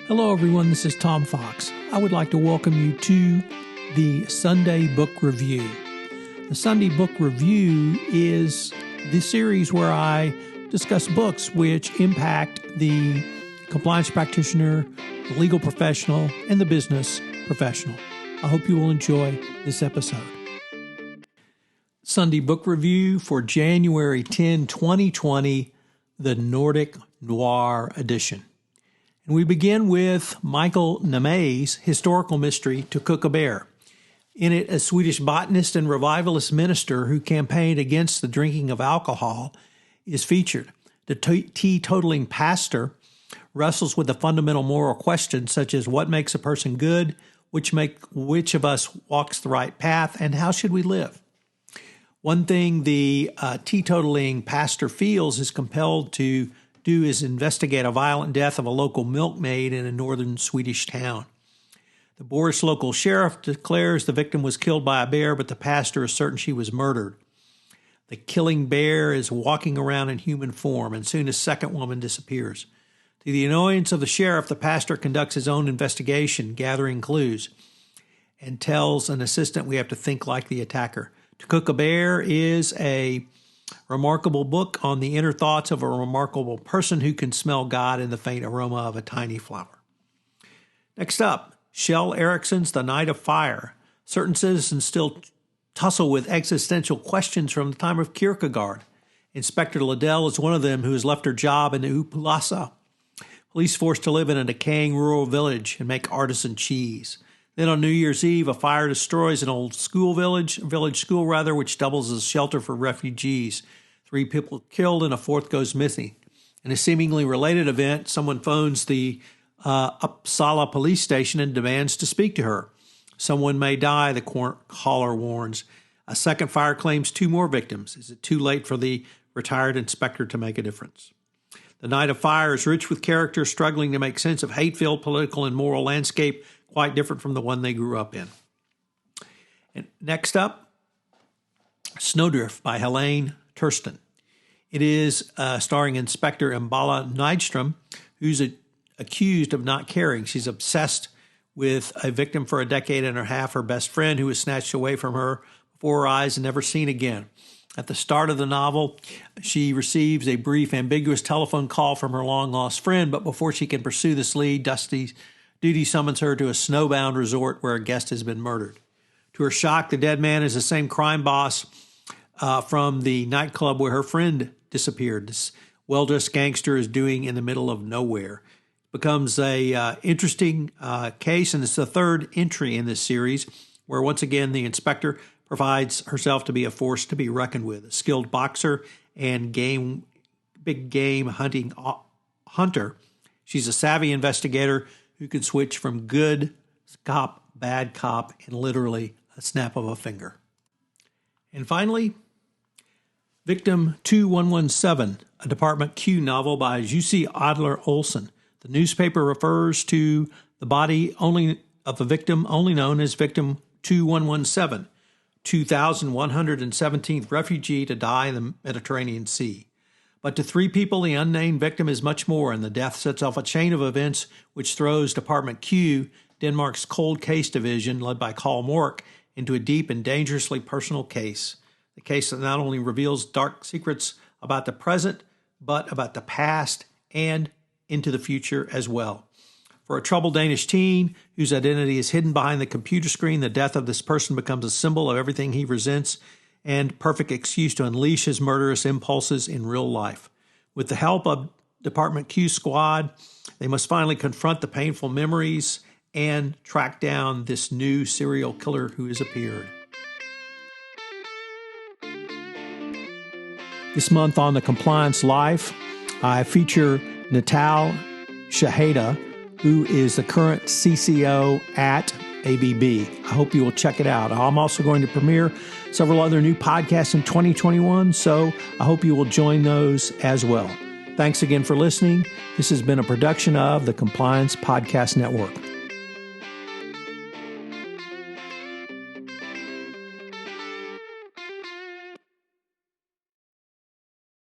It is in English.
Hello, everyone. This is Tom Fox. I would like to welcome you to the Sunday Book Review. The Sunday Book Review is the series where I discuss books which impact the compliance practitioner, the legal professional, and the business professional. I hope you will enjoy this episode. Sunday Book Review for January 10, 2020, the Nordic Noir edition. And we begin with Mikael Niemi's historical mystery, To Cook a Bear. In it, a Swedish botanist and revivalist minister who campaigned against the drinking of alcohol is featured. The teetotaling pastor wrestles with the fundamental moral questions such as what makes a person good, which of us walks the right path, and how should we live? One thing the teetotaling pastor feels is compelled to do is investigate a violent death of a local milkmaid in a northern Swedish town. The Boris local sheriff declares the victim was killed by a bear, but the pastor is certain she was murdered. The killing bear is walking around in human form, and soon a second woman disappears. To the annoyance of the sheriff, the pastor conducts his own investigation, gathering clues, and tells an assistant we have to think like the attacker. To Cook a Bear is a remarkable book on the inner thoughts of a remarkable person who can smell God in the faint aroma of a tiny flower. Next up, Kjell Eriksson's The Night of Fire. Certain citizens still tussle with existential questions from the time of Kierkegaard. Inspector Liddell is one of them who has left her job in Uppsala. Police forced to live in a decaying rural village and make artisan cheese. Then on New Year's Eve, a fire destroys an old village school, which doubles as a shelter for refugees. 3 people killed and a 4th goes missing. In a seemingly related event, someone phones the Uppsala police station and demands to speak to her. Someone may die, the caller warns. A second fire claims 2 more victims. Is it too late for the retired inspector to make a difference? The Night of Fire is rich with characters struggling to make sense of hate-filled political and moral landscape, quite different from the one they grew up in. And next up, Snowdrift by Helene Tursten. It is starring Inspector Mbala Nydstrom, who's accused of not caring. She's obsessed with a victim for a decade and a half, her best friend, who was snatched away from her before her eyes and never seen again. At the start of the novel, she receives a brief, ambiguous telephone call from her long-lost friend, but before she can pursue this lead, duty summons her to a snowbound resort where a guest has been murdered. To her shock, the dead man is the same crime boss from the nightclub where her friend disappeared. This well-dressed gangster is doing in the middle of nowhere. It becomes a interesting case, and it's the 3rd entry in this series, where once again the inspector provides herself to be a force to be reckoned with. A skilled boxer and big game hunter, she's a savvy investigator who can switch from good cop, bad cop in literally a snap of a finger. And finally, Victim 2117, a Department Q novel by Jussi Adler-Olsen. The newspaper refers to the body of a victim only known as Victim 2117, 2,117th refugee to die in the Mediterranean Sea. But to 3 people, the unnamed victim is much more, and the death sets off a chain of events which throws Department Q, Denmark's cold case division, led by Carl Mork, into a deep and dangerously personal case. The case that not only reveals dark secrets about the present, but about the past and into the future as well. For a troubled Danish teen whose identity is hidden behind the computer screen, the death of this person becomes a symbol of everything he resents and perfect excuse to unleash his murderous impulses in real life. With the help of Department Q squad, they must finally confront the painful memories and track down this new serial killer who has appeared. This month on The Compliance Life, I feature Natal Shaheda, who is the current CCO at ABB. I hope you will check it out. I'm also going to premiere several other new podcasts in 2021, so I hope you will join those as well. Thanks again for listening. This has been a production of the Compliance Podcast Network.